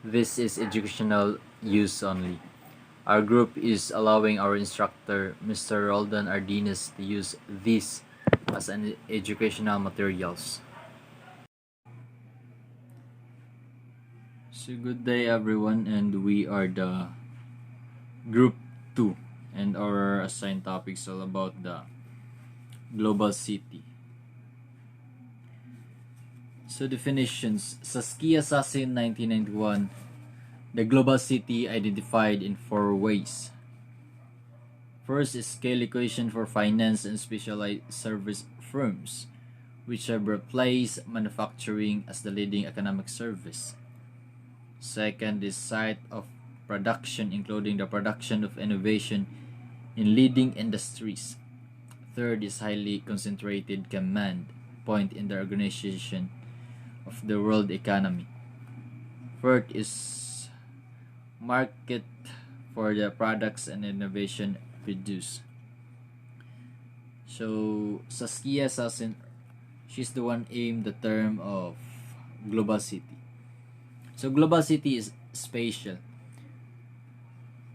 This is educational use only. Our group is allowing our instructor, Mr. Roldan Ardinas, to use this as an educational materials. So good day everyone, and we are the Group 2, and our assigned topics all about the global city. So definitions: Saskia Sassin 1991, the global city identified in four ways. First is scale equation for finance and specialized service firms, which have replaced manufacturing as the leading economic service. Second is site of production, including the production of innovation in leading industries. Third is highly concentrated command point in the organization of the world economy. Fourth is market for the products and innovation produced. So Saskia Sassin, she's the one aimed the term of global city. So global city is spatial.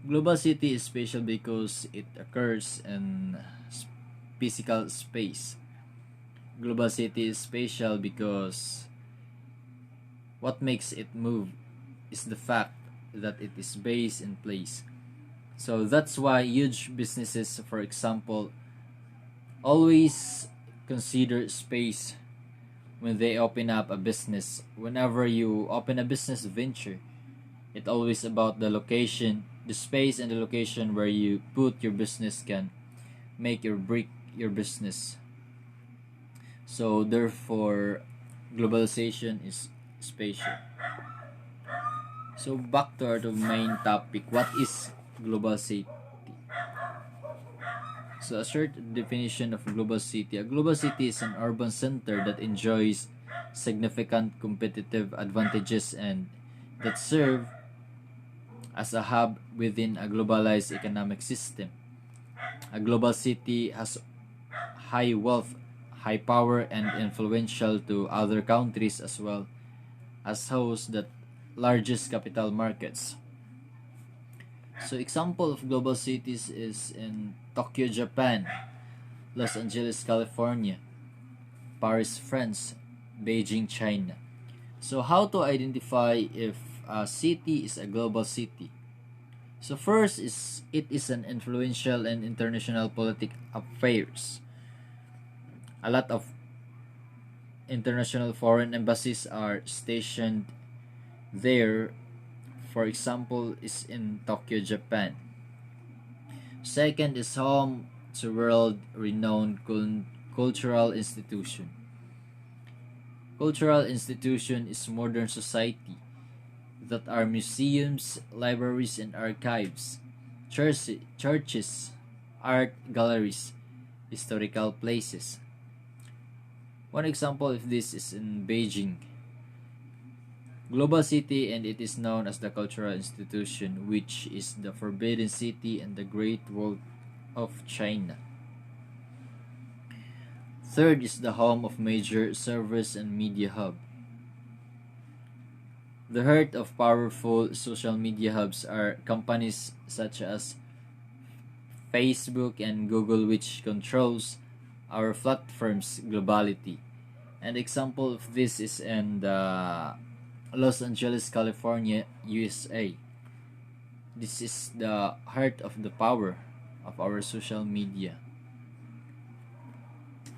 Global city is spatial because it occurs in physical space. Global city is spatial because what makes it move is the fact that it is based in place. So that's why huge businesses, for example, always consider space when they open up a business. Whenever you open a business venture, it's always about the location, the space and the location where you put your business can make or break your business. So therefore, globalization is spatial. So back to our main topic, what is global city? So a short definition of global city. A global city is an urban center that enjoys significant competitive advantages and that serve as a hub within a globalized economic system. A global city has high wealth, high power, and influential to other countries as well as hosts the largest capital markets. So example of global cities is in Tokyo, Japan, Los Angeles, California, Paris, France, Beijing, China. So how to identify if a city is a global city? So first is it is an influential and international political affairs. A lot of international foreign embassies are stationed there. For example, is in Tokyo, Japan. Second is home to world-renowned cultural institution. Cultural institution is modern society that are museums, libraries, and archives, churches, art galleries, historical places. One example of this is in Beijing, global city, and it is known as the cultural institution, which is the forbidden city and the great wall of China. Third is the home of major service and media hub. The heart of powerful social media hubs are companies such as Facebook and Google, which controls our platform's globality. An example of this is in the Los Angeles, California, USA. This is the heart of the power of our social media.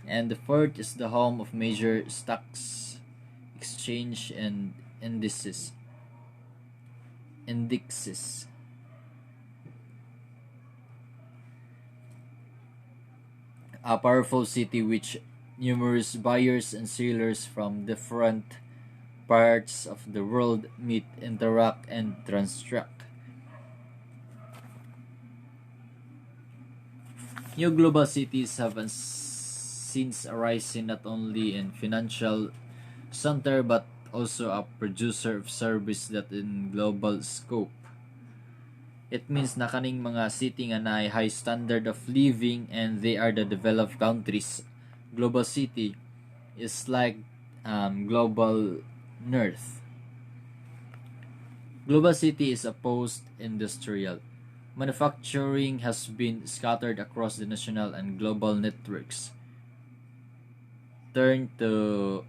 And the fourth is the home of major stocks exchange and indexes. A powerful city which numerous buyers and sellers from different parts of the world meet, interact, and transact. New global cities have since arisen not only in financial center but also a producer of service that in global scope. It means na kaning mga city nga na high standard of living and they are the developed countries. Global city is like global north. Global city is a post-industrial. Manufacturing has been scattered across the national and global networks. Turn to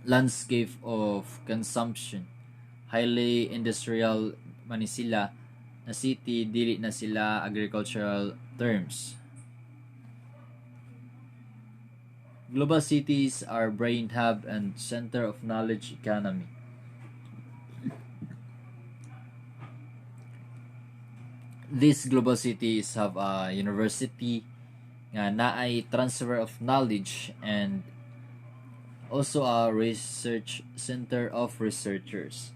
landscape of consumption. Highly industrial man sila na city, dili na sila agricultural terms. Global cities are brain hub and center of knowledge economy. These global cities have a university nga naay transfer of knowledge and also a research center of researchers.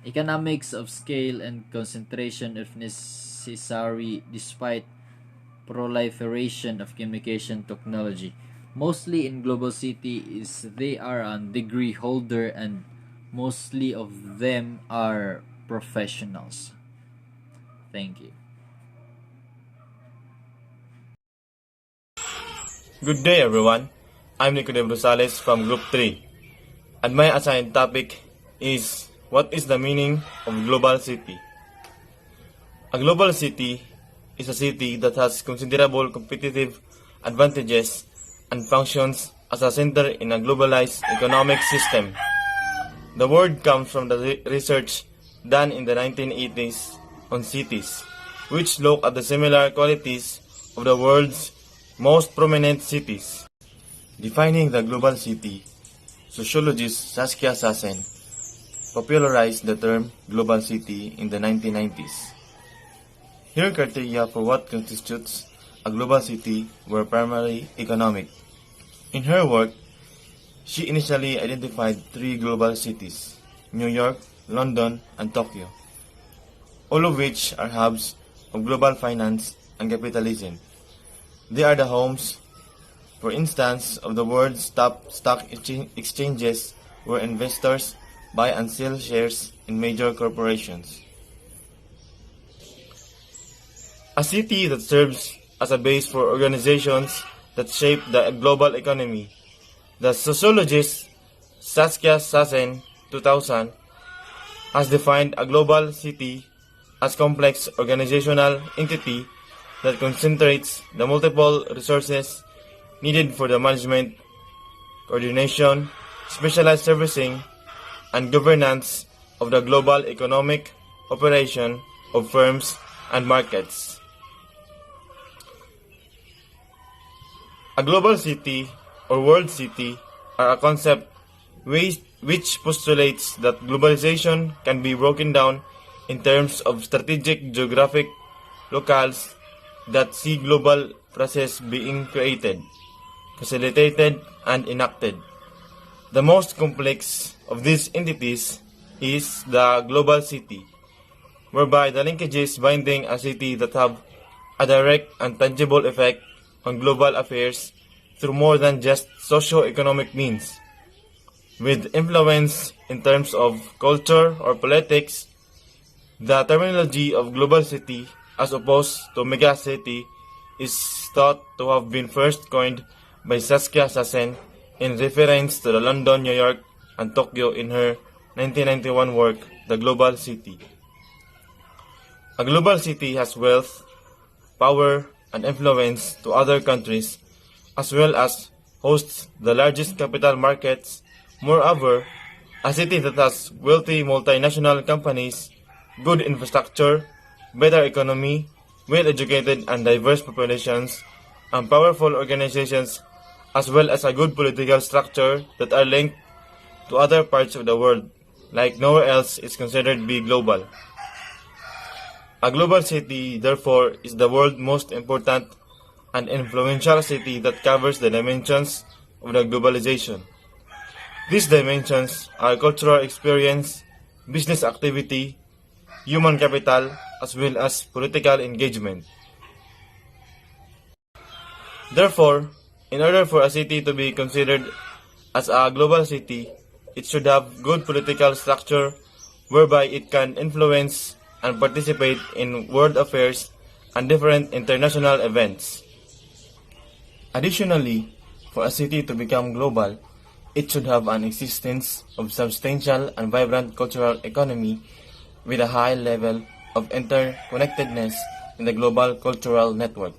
Economics of scale and concentration if necessary despite proliferation of communication technology. Mostly in global city is they are a degree holder and mostly of them are professionals. Thank you. Good day everyone. I'm Nicodem Rosales from Group 3 and my assigned topic is what is the meaning of global city? A global city is a city that has considerable competitive advantages and functions as a center in a globalized economic system. The word comes from the research done in the 1980s on cities, which look at the similar qualities of the world's most prominent cities. Defining the global city, sociologist Saskia Sassen popularized the term global city in the 1990s. Her criteria for what constitutes a global city were primarily economic. In her work, she initially identified 3 global cities, New York, London, and Tokyo, all of which are hubs of global finance and capitalism. They are the homes, for instance, of the world's top stock exchanges where investors buy and sell shares in major corporations. A city that serves as a base for organizations that shape the global economy. The sociologist Saskia Sassen 2000 has defined a global city as complex organizational entity that concentrates the multiple resources needed for the management, coordination, specialized servicing, and governance of the global economic operation of firms and markets. A global city or world city are a concept which postulates that globalization can be broken down in terms of strategic geographic locales that see global process being created, facilitated, and enacted. The most complex of these entities is the global city, whereby the linkages binding a city that have a direct and tangible effect on global affairs through more than just socio-economic means. With influence in terms of culture or politics, the terminology of global city as opposed to megacity is thought to have been first coined by Saskia Sassen in reference to the London, New York, and Tokyo in her 1991 work, The Global City. A global city has wealth, power, and influence to other countries, as well as hosts the largest capital markets. Moreover, a city that has wealthy multinational companies, good infrastructure, better economy, well-educated and diverse populations, and powerful organizations, as well as a good political structure that are linked to other parts of the world, like nowhere else is considered to be global. A global city, therefore, is the world's most important and influential city that covers the dimensions of the globalization. These dimensions are cultural experience, business activity, human capital, as well as political engagement. Therefore, in order for a city to be considered as a global city, it should have good political structure whereby it can influence and participate in world affairs and different international events. Additionally, for a city to become global, It should have an existence of substantial and vibrant cultural economy with a high level of interconnectedness in the global cultural network.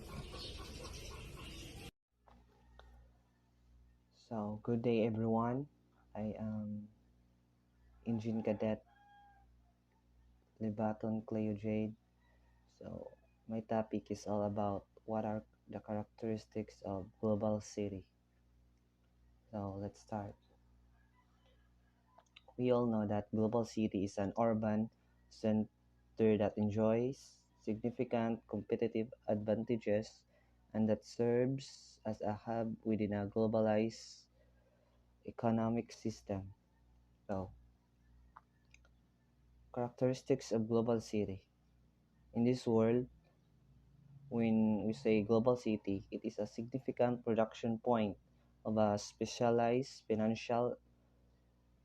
So, good day everyone. I am Engine Cadet Libaton Cleo Jade. So, my topic is all about what are the characteristics of global city. So, let's start. We all know that global city is an urban center that enjoys significant competitive advantages and that serves as a hub within a globalized economic system. So, characteristics of global city. In this world, when we say global city, it is a significant production point of a specialized financial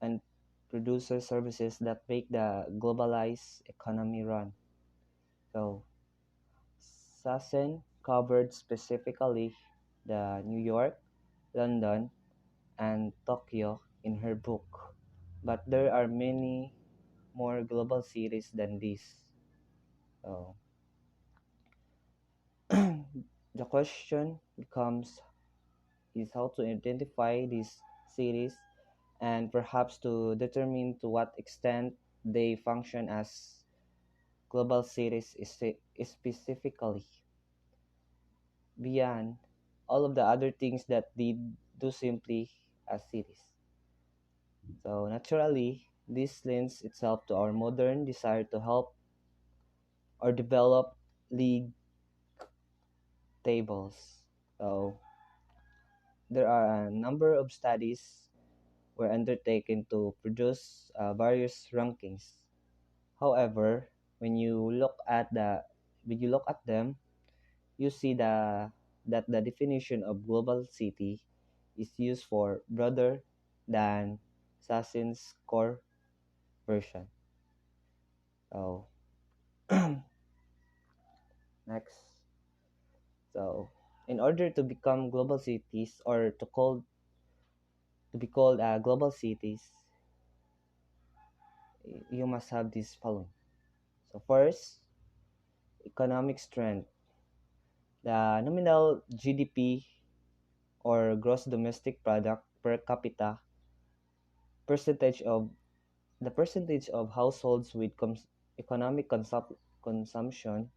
and producer services that make the globalized economy run. So, Sassen covered specifically the New York, London, and Tokyo in her book. But there are many more global cities than this. So, the question becomes is how to identify these cities and perhaps to determine to what extent they function as global cities specifically beyond all of the other things that they do simply as cities. So naturally, this lends itself to our modern desire to help or develop league tables. So there are a number of studies were undertaken to produce various rankings. However, when you look at them, you see that the definition of global city is used for broader than Sassin's core version. So next, so in order to become global cities or to be called global cities, you must have this following. So first, economic strength. The nominal GDP or gross domestic product per capita percentage of the percentage of households with economic consumption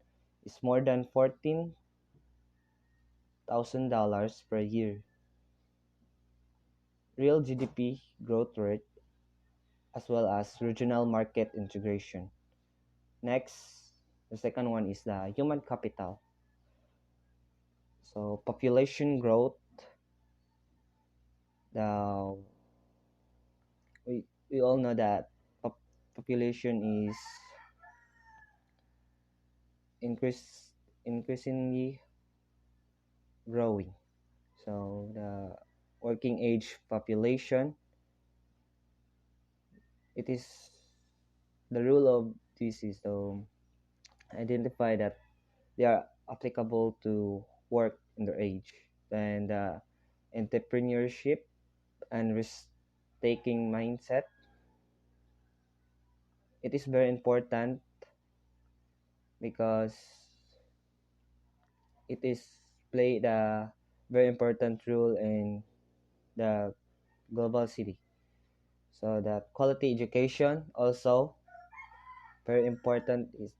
is more than $14,000 per year. Real GDP growth rate as well as regional market integration. Next, the second one is the human capital. So population growth, the we all know that population is increase increasingly growing. So the working age population, it is the rule of this is to identify that they are applicable to work in their age and entrepreneurship and risk taking mindset. It is very important because it is played a very important role in the global city. So that quality education also very important is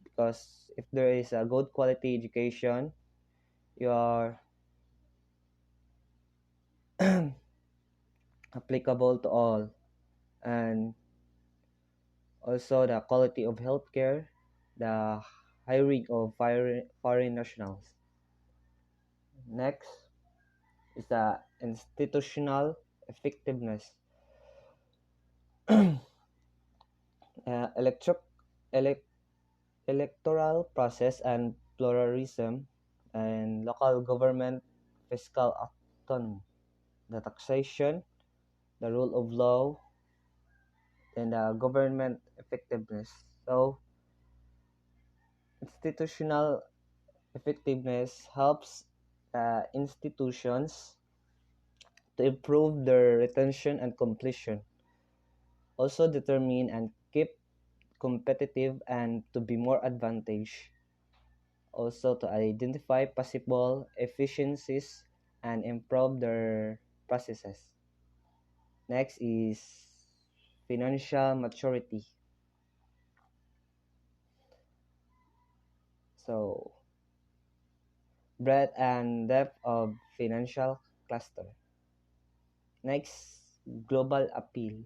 because if there is a good quality education, you are applicable to all, and also the quality of healthcare, the hiring of foreign nationals. Next is the institutional effectiveness. Electro- elec- Electoral process and pluralism and local government fiscal autonomy, the taxation, the rule of law, and the government effectiveness. So, institutional effectiveness helps institutions to to improve their retention and completion, also determine and keep competitive and to be more advantage, also to identify possible efficiencies and improve their processes. Next is financial maturity. So, breadth and depth of financial cluster. Next, global appeal.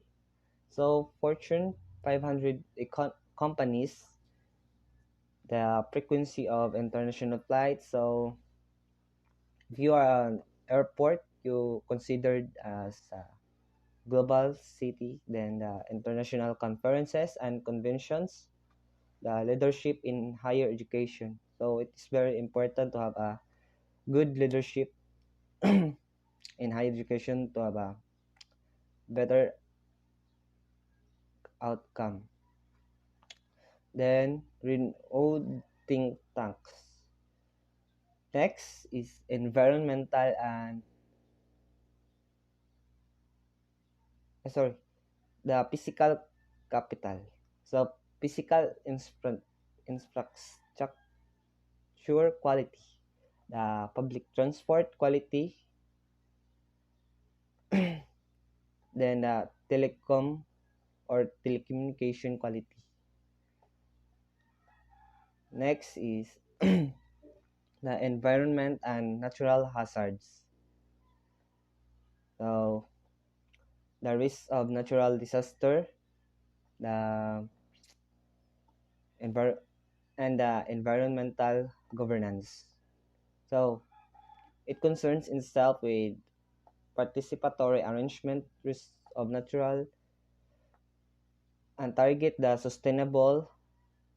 So, Fortune 500 companies, the frequency of international flights. So, if you are an airport, you considered as a global city, then the international conferences and conventions, the leadership in higher education. So it is very important to have a good leadership in higher education to have a better outcome. Then renowned think tanks. Next is environmental and sorry, the physical capital. So physical infrastructure quality, the public transport quality, then the telecom or telecommunication quality. Next is the environment and natural hazards. So the risk of natural disaster, the and the environmental governance. So it concerns itself with participatory arrangement, risk of natural, and target the sustainable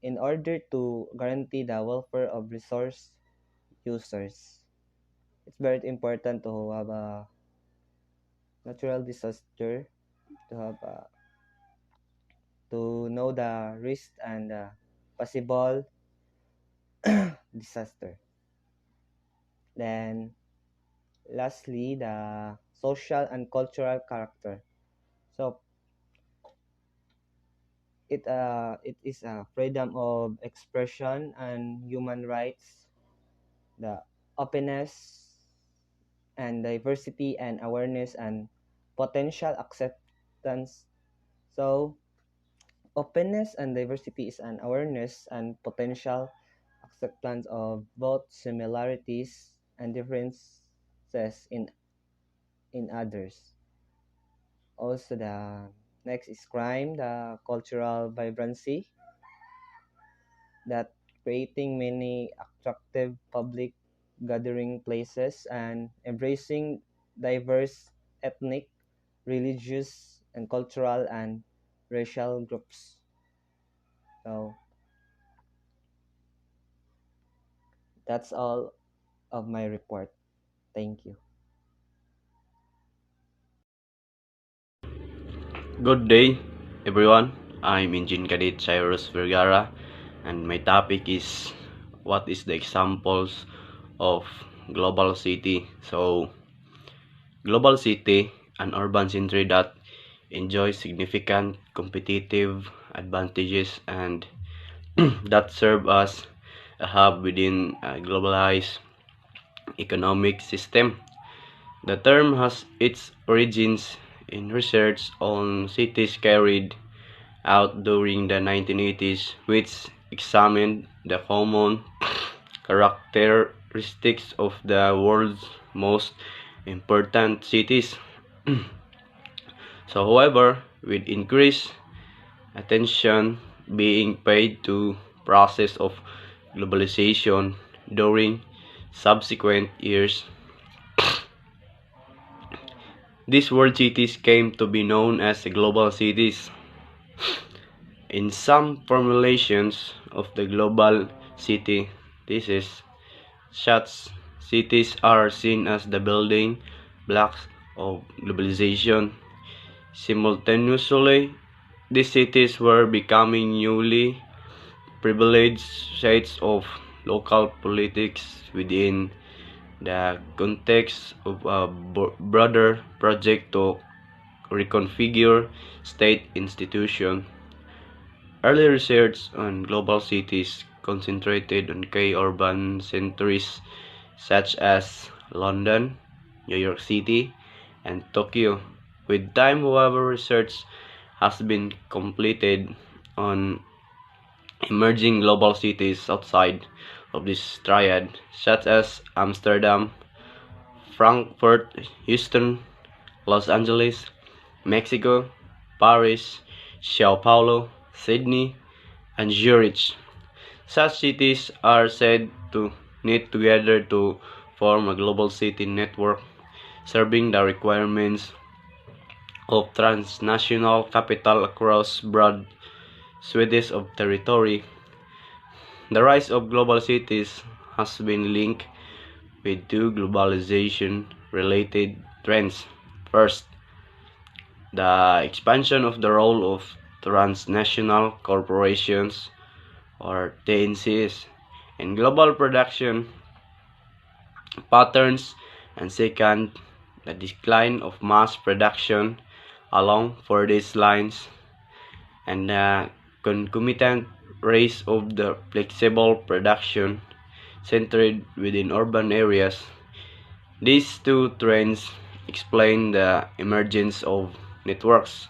in order to guarantee the welfare of resource users. It's very important to have a natural disaster, to have to know the risk and possible disaster. Then lastly, the social and cultural character. So it is a freedom of expression and human rights, the openness and diversity and awareness and potential acceptance. So openness and diversity is an awareness and potential acceptance of both similarities and differences in others. Also, the next is crime, the cultural vibrancy, that creating many attractive public gathering places and embracing diverse ethnic, religious, and cultural and racial groups. So that's all of my report. Thank you. Good day, everyone. I'm Engine Cadet Cyrus Vergara, and my topic is what is the examples of global city. So, global city, an urban center that enjoys significant competitive advantages and that serve as a hub within a globalized economic system. The term has its origins in research on cities carried out during the 1980s, which examined the common characteristics of the world's most important cities. So, however, with increased attention being paid to process of globalization during subsequent years, these world cities came to be known as global cities. In some formulations of the global city, this is such cities are seen as the building blocks of globalization. Simultaneously, these cities were becoming newly privileged sites of local politics within the context of a broader project to reconfigure state institutions. Early research on global cities concentrated on key urban centers such as London, New York City, and Tokyo. With time, however, research has been completed on emerging global cities outside of this triad, such as Amsterdam, Frankfurt, Houston, Los Angeles, Mexico, Paris, Sao Paulo, Sydney, and Zurich. Such cities are said to knit together to form a global city network, serving the requirements of transnational capital across broad swathes of territory. The rise of global cities has been linked with two globalization-related trends. First, the expansion of the role of transnational corporations or TNCs in global production patterns, and second, the decline of mass production along for these lines and the concomitant rise of the flexible production centered within urban areas. These two trends explain the emergence of networks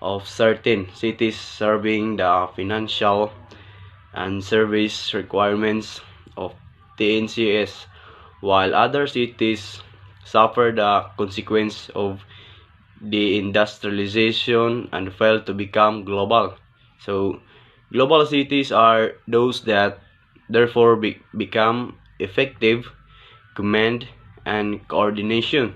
of certain cities serving the financial and service requirements of TNCS, while other cities suffer the consequence of deindustrialization and fail to become global. So, global cities are those that therefore become effective command and coordination.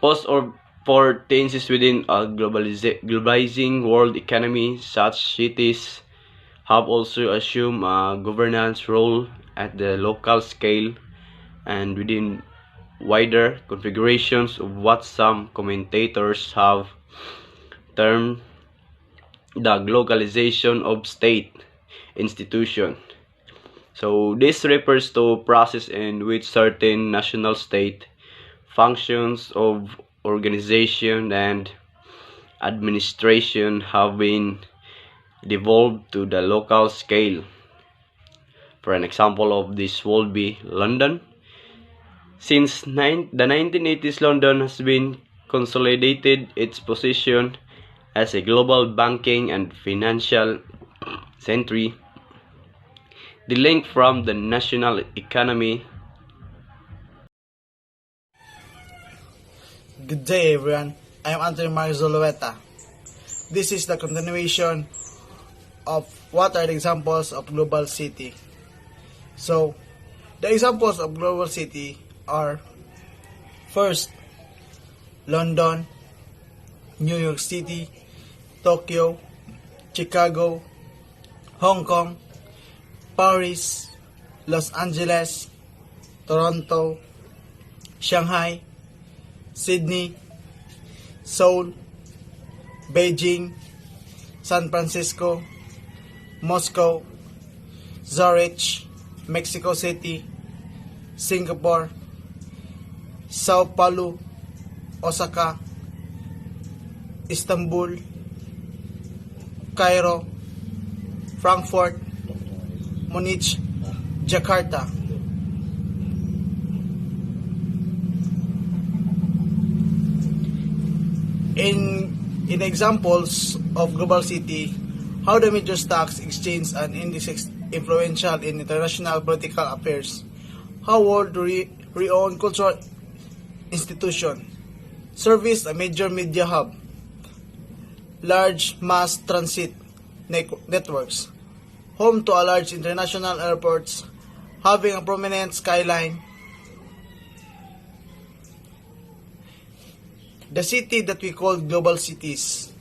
Post or for tenses within a globalizing world economy, such cities have also assumed a governance role at the local scale and within wider configurations of what some commentators have termed the globalization of state institution. So this refers to process in which certain national state functions of organization and administration have been devolved to the local scale. For an example of this would be London. Since the 1980s, London has been consolidated its position as a global banking and financial centre. The link from the national economy. Good day everyone, I am Anthony Marzolueta. This is the continuation of what are the examples of global city. So, the examples of global city are first, London, New York City, Tokyo, Chicago, Hong Kong, Paris, Los Angeles, Toronto, Shanghai, Sydney, Seoul, Beijing, San Francisco, Moscow, Zurich, Mexico City, Singapore, Sao Paulo, Osaka, Istanbul, Cairo, Frankfurt, Munich, Jakarta. In examples of global city, how the major stocks exchange and indices influential in international political affairs, how world renowned cultural institution service a major media hub, large mass transit networks, home to a large international airports, having a prominent skyline. The city that we call global cities.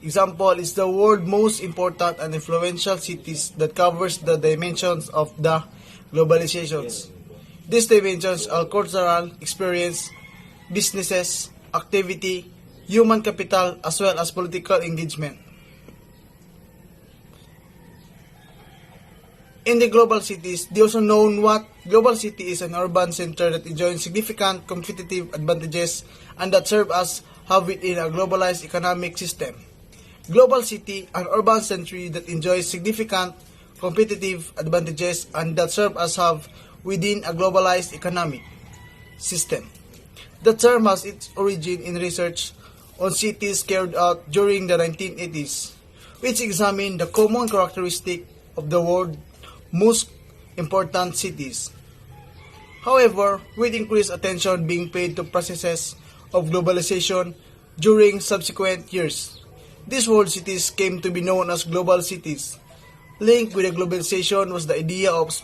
Example is the world's most important and influential cities that covers the dimensions of the globalizations. These dimensions are cultural, experience, businesses, activity, human capital, as well as political engagement. In the global cities, they also known what global city is an urban center that enjoys significant competitive advantages and that serve as hub within a globalized economic system. Global city, an urban center that enjoys significant competitive advantages and that serve as hub within a globalized economic system. The term has its origin in research on cities carried out during the 1980s, which examined the common characteristic of the world's most important cities. However, with increased attention being paid to processes of globalization during subsequent years, these world cities came to be known as global cities. Linked with the globalization was the idea of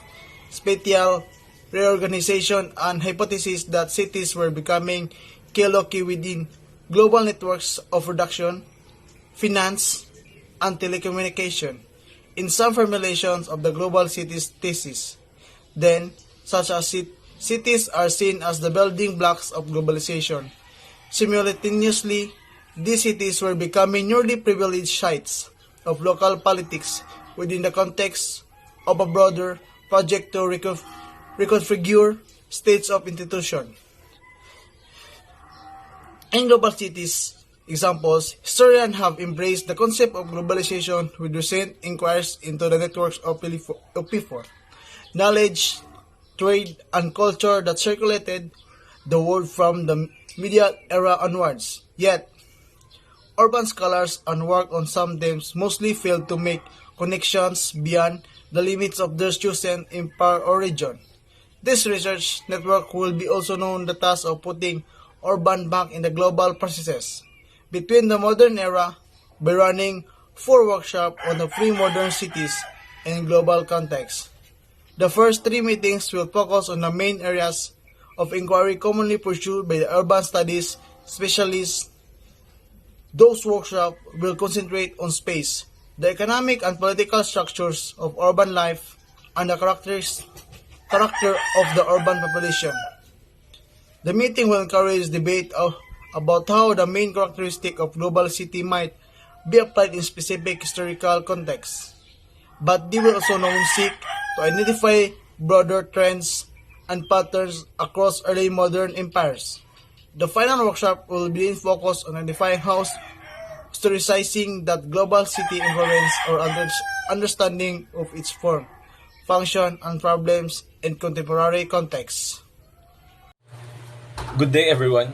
spatial reorganization and hypothesis that cities were becoming key within global networks of production, finance, and telecommunication. In some formulations of the global cities thesis, then, such as cities are seen as the building blocks of globalization. Simultaneously, these cities were becoming newly privileged sites of local politics within the context of a broader project to reconfigure states of institution. In global cities examples, historians have embraced the concept of globalization with recent inquiries into the networks of people, knowledge, trade, and culture that circulated the world from the medieval era onwards. Yet, urban scholars and work on some themes mostly failed to make connections beyond the limits of their chosen empire or region. This research network will be also known the task of putting urban back in the global processes between the modern era by running 4 workshops on the pre-modern cities in global context. The first 3 meetings will focus on the main areas of inquiry commonly pursued by the urban studies specialists. Those workshops will concentrate on space, the economic and political structures of urban life, and the character of the urban population. The meeting will encourage debate about how the main characteristic of global city might be applied in specific historical contexts. But they will also seek to identify broader trends and patterns across early modern empires. The final workshop will be focused on identifying how historicizing that global city influence or understanding of its form, function, and problems in contemporary contexts. Good day, everyone.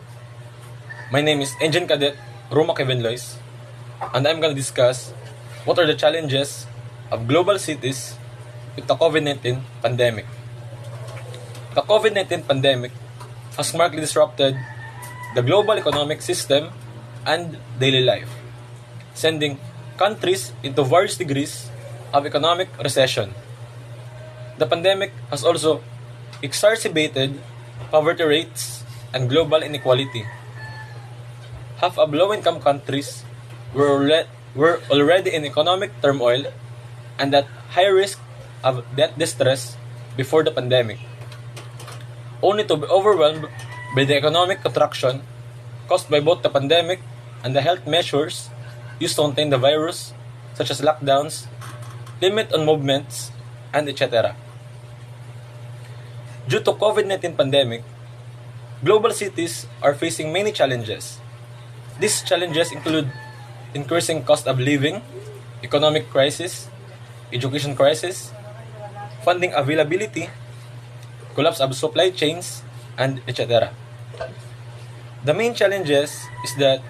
My name is Engine Cadet Roma Kevin Lois, and I'm going to discuss what are the challenges of global cities with the COVID-19 pandemic. The COVID-19 pandemic has markedly disrupted the global economic system and daily life, sending countries into various degrees of economic recession. The pandemic has also exacerbated poverty rates and global inequality. Half of low-income countries were already in economic turmoil and at high risk of debt distress before the pandemic, only to be overwhelmed by the economic contraction caused by both the pandemic and the health measures used to contain the virus, such as lockdowns, limit on movements, and etc. Due to COVID-19 pandemic, global cities are facing many challenges. These challenges include increasing cost of living, economic crisis, education crisis, funding availability, collapse of supply chains, and etc. The main challenges is that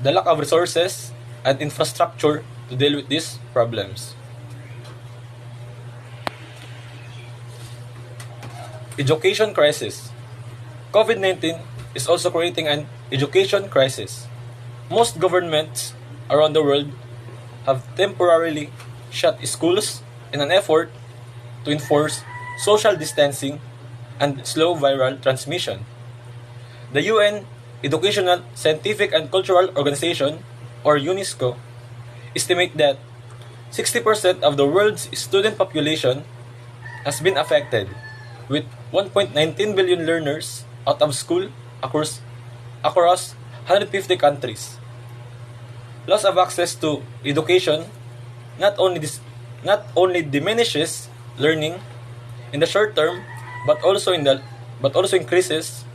the lack of resources and infrastructure to deal with these problems. Education crisis. COVID-19 is also creating an education crisis. Most governments around the world have temporarily shut schools in an effort to enforce social distancing and slow viral transmission. The UN Educational, Scientific and Cultural Organization, or UNESCO, estimate that 60% of the world's student population has been affected, with 1.19 billion learners out of school across 150 countries. Loss of access to education not only diminishes learning in the short term, but also increases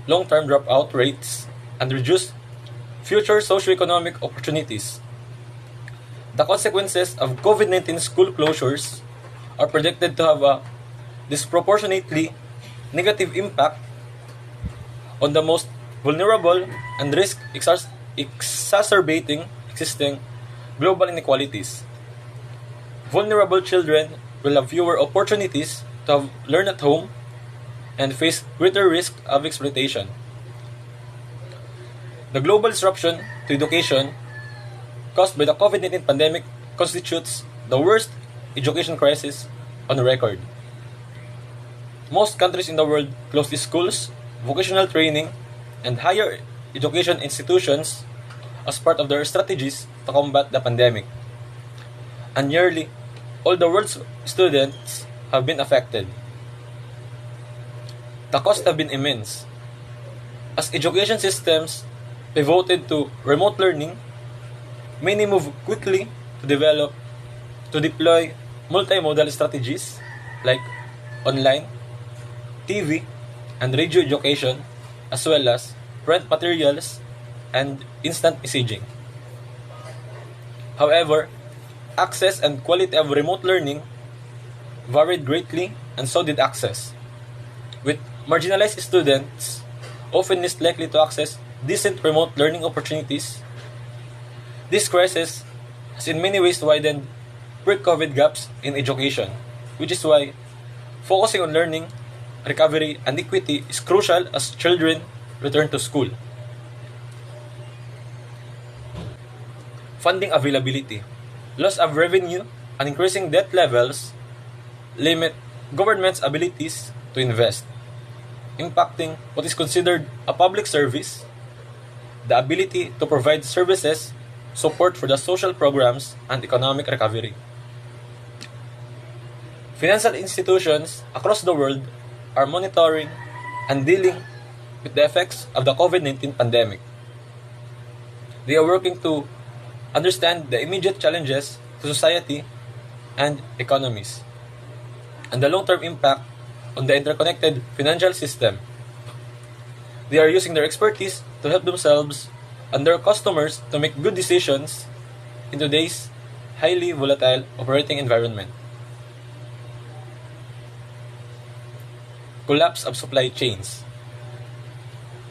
long-term dropout rates and reduce future socioeconomic opportunities. The consequences of COVID-19 school closures are predicted to have a disproportionately negative impact on the most vulnerable and risk exacerbating existing global inequalities. Vulnerable children will have fewer opportunities to learn at home and face greater risk of exploitation. The global disruption to education caused by the COVID-19 pandemic constitutes the worst education crisis on record. Most countries in the world closed schools, vocational training, and higher education institutions as part of their strategies to combat the pandemic. And nearly all the world's students have been affected. The costs have been immense. As education systems pivoted to remote learning, many moved quickly to deploy multimodal strategies like online, TV, and radio education, as well as print materials and instant messaging. However, access and quality of remote learning varied greatly, and so did access, with marginalized students often least likely to access decent remote learning opportunities. This crisis has in many ways widened pre-COVID gaps in education, which is why focusing on learning, recovery, and equity is crucial as children return to school. Funding availability, loss of revenue, and increasing debt levels limit governments' abilities to invest, impacting what is considered a public service, the ability to provide services, support for the social programs, and economic recovery. Financial institutions across the world are monitoring and dealing with the effects of the COVID-19 pandemic. They are working to understand the immediate challenges to society and economies, and the long-term impact on the interconnected financial system. They are using their expertise to help themselves and their customers to make good decisions in today's highly volatile operating environment. Collapse of supply chains.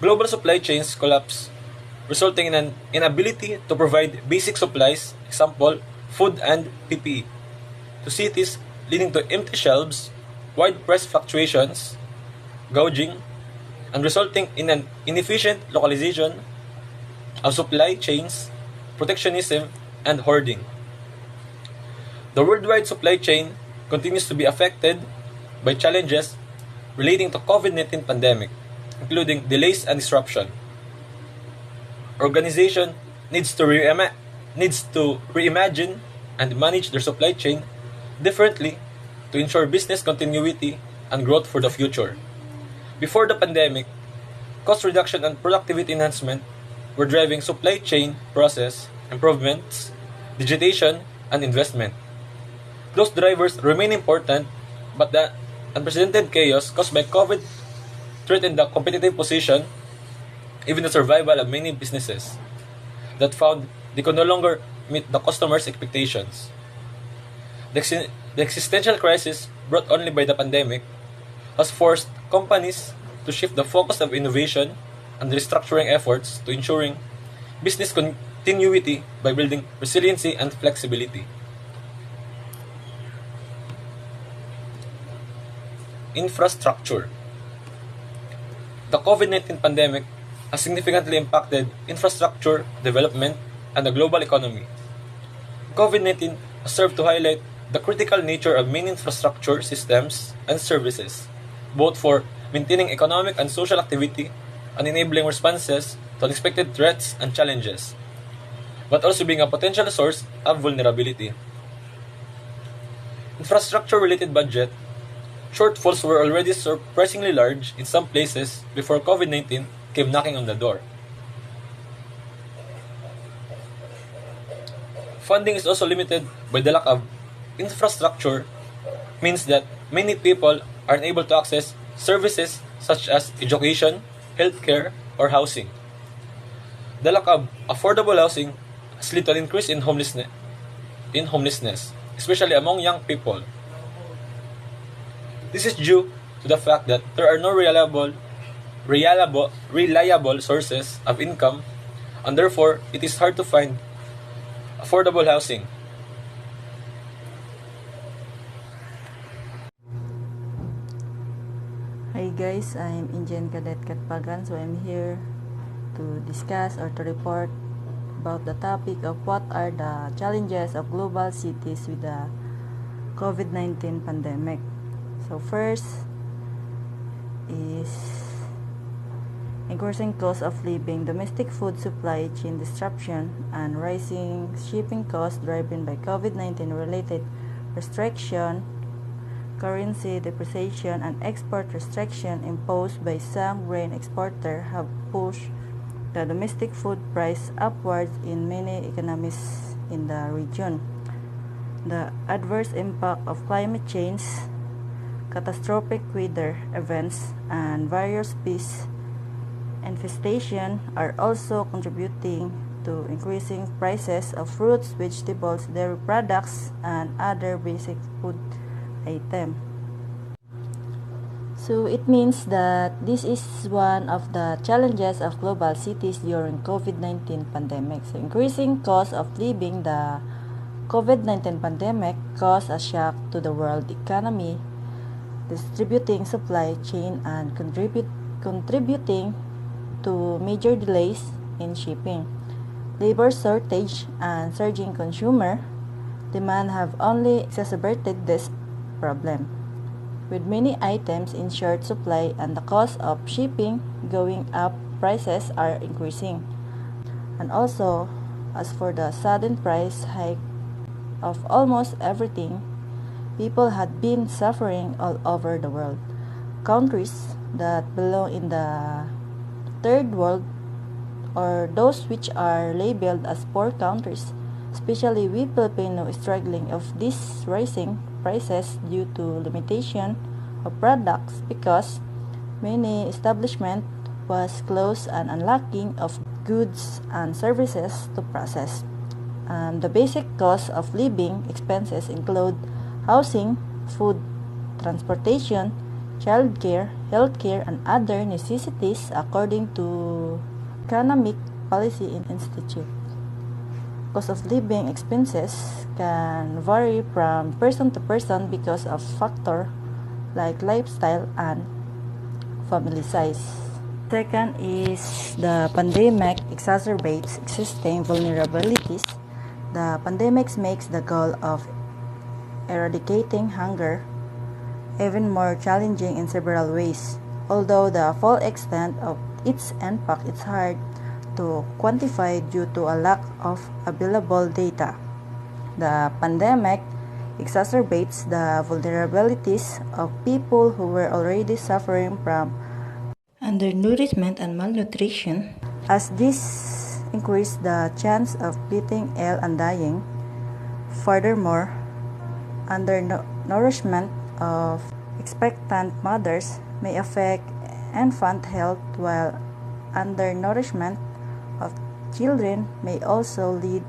Global supply chains collapse, resulting in an inability to provide basic supplies, example, food and PPE, to cities, leading to empty shelves, wide price fluctuations, gouging, and resulting in an inefficient localization of supply chains, protectionism, and hoarding. The worldwide supply chain continues to be affected by challenges relating to COVID-19 pandemic, including delays and disruption. Organization needs to reimagine and manage their supply chain differently to ensure business continuity and growth for the future. Before the pandemic, cost reduction and productivity enhancement were driving supply chain process improvements, digitization, and investment. Those drivers remain important, but the unprecedented chaos caused by COVID threatened the competitive position, even the survival of many businesses that found they could no longer meet the customers' expectations. The existential crisis brought only by the pandemic has forced companies to shift the focus of innovation and restructuring efforts to ensuring business continuity by building resiliency and flexibility. Infrastructure. The COVID-19 pandemic has significantly impacted infrastructure development and the global economy. COVID-19 has served to highlight the critical nature of many infrastructure systems and services, both for maintaining economic and social activity and enabling responses to unexpected threats and challenges, but also being a potential source of vulnerability. Infrastructure-related budget shortfalls were already surprisingly large in some places before COVID-19 came knocking on the door. Funding is also limited by the lack of infrastructure means that many people are unable to access services such as education, healthcare, or housing. The lack of affordable housing has led to an increase in homelessness, especially among young people. This is due to the fact that there are no reliable sources of income, and therefore it is hard to find affordable housing. Hi guys, I'm Indian Cadet Katpagan, so I'm here to discuss or to report about the topic of what are the challenges of global cities with the COVID-19 pandemic. So first is increasing cost of living, domestic food supply chain disruption, and rising shipping costs driven by COVID-19 related restriction, currency depreciation, and export restriction imposed by some grain exporters have pushed the domestic food price upwards in many economies in the region. The adverse impact of climate change, catastrophic weather events, and various species infestation are also contributing to increasing prices of fruits, vegetables, dairy products, and other basic food items. So it means that this is one of the challenges of global cities during COVID-19 pandemic. So increasing cost of living, the COVID-19 pandemic caused a shock to the world economy, distributing supply chain and contributing to major delays in shipping. Labor shortage and surging consumer demand have only exacerbated this problem, with many items in short supply and the cost of shipping going up, prices are increasing. And also, as for the sudden price hike of almost everything, people had been suffering all over the world. Countries that belong in the third world, or those which are labeled as poor countries, especially we Filipinos struggling of these rising prices due to limitation of products because many establishments was closed and unlocking of goods and services to process. The basic cost of living expenses include housing, food, transportation, childcare, healthcare, and other necessities according to Economic Policy Institute. Cost of living expenses can vary from person to person because of factors like lifestyle and family size. Second is the pandemic exacerbates existing vulnerabilities. The pandemic makes the goal of eradicating hunger even more challenging in several ways. Although the full extent of its impact is hard to quantify due to a lack of available data. The pandemic exacerbates the vulnerabilities of people who were already suffering from undernourishment and malnutrition, as this increased the chance of getting ill and dying. Furthermore, undernourishment of expectant mothers may affect infant health, while undernourishment of children may also lead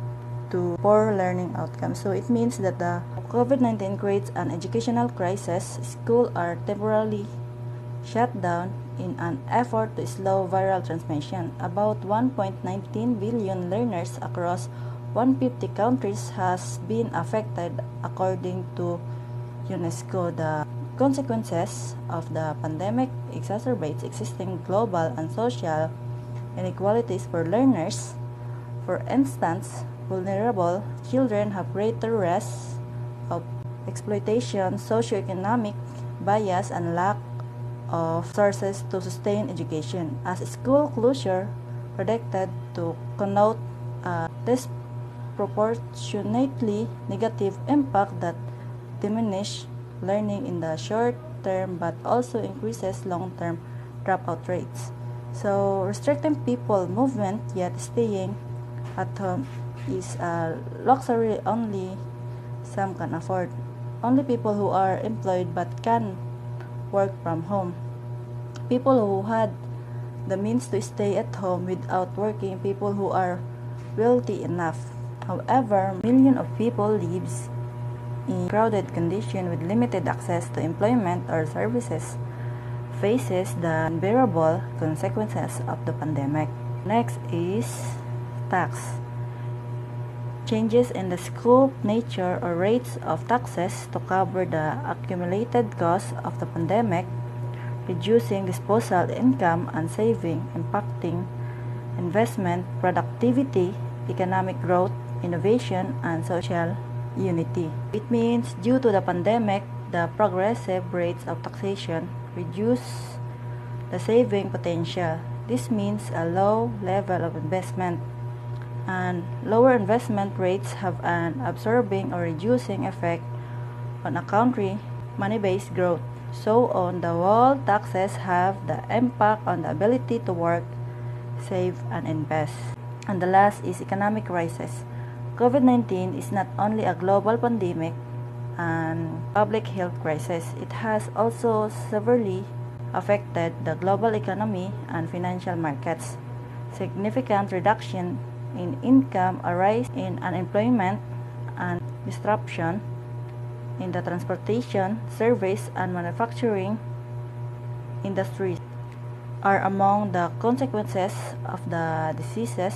to poor learning outcomes. So it means that the COVID-19 creates an educational crisis. Schools are temporarily shut down in an effort to slow viral transmission. About 1.19 billion learners across 150 countries has been affected according to UNESCO. The consequences of the pandemic exacerbates existing global and social inequalities for learners. For instance, vulnerable children have greater risk of exploitation, socioeconomic bias, and lack of sources to sustain education, as school closure predicted to connote a disproportionately negative impact that diminish learning in the short term but also increases long-term dropout rates. So restricting people movement yet staying at home is a luxury only some can afford. only people who are employed but can work from home. People who had the means to stay at home without working, people who are wealthy enough. However, millions of people lives in crowded condition with limited access to employment or services faces the unbearable consequences of the pandemic. Next is tax. Changes in the scope, nature, or rates of taxes to cover the accumulated costs of the pandemic, reducing disposable income and saving, impacting investment, productivity, economic growth, innovation, and social unity. It means due to the pandemic, the progressive rates of taxation reduce the saving potential. This means a low level of investment, and lower investment rates have an absorbing or reducing effect on a country money-based growth. So on the whole, taxes have the impact on the ability to work, save, and invest. And the last is economic crisis. COVID-19 is not only a global pandemic and public health crisis, it has also severely affected the global economy and financial markets. Significant reduction in income, a rise in unemployment, and disruption in the transportation, service, and manufacturing industries are among the consequences of the diseases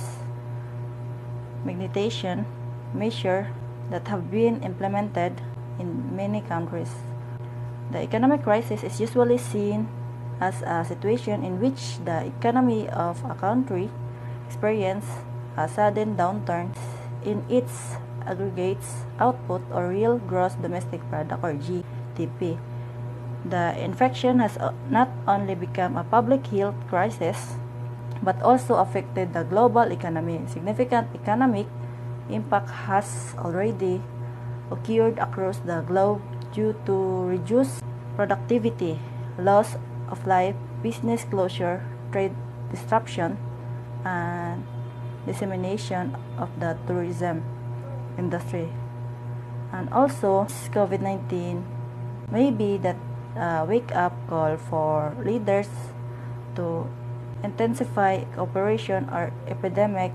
mitigation measures that have been implemented in many countries. The economic crisis is usually seen as a situation in which the economy of a country experiences a sudden downturn in its aggregates output or real gross domestic product or GDP. The infection has not only become a public health crisis but also affected the global economy. Significant economic impact has already occurred across the globe due to reduced productivity, loss of life, business closure, trade disruption, and dissemination of the tourism industry. And also, COVID-19 may be that wake-up call for leaders to intensify cooperation or epidemic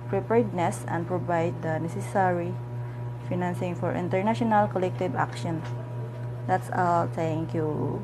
preparedness and provide the necessary financing for international collective action. That's all. Thank you.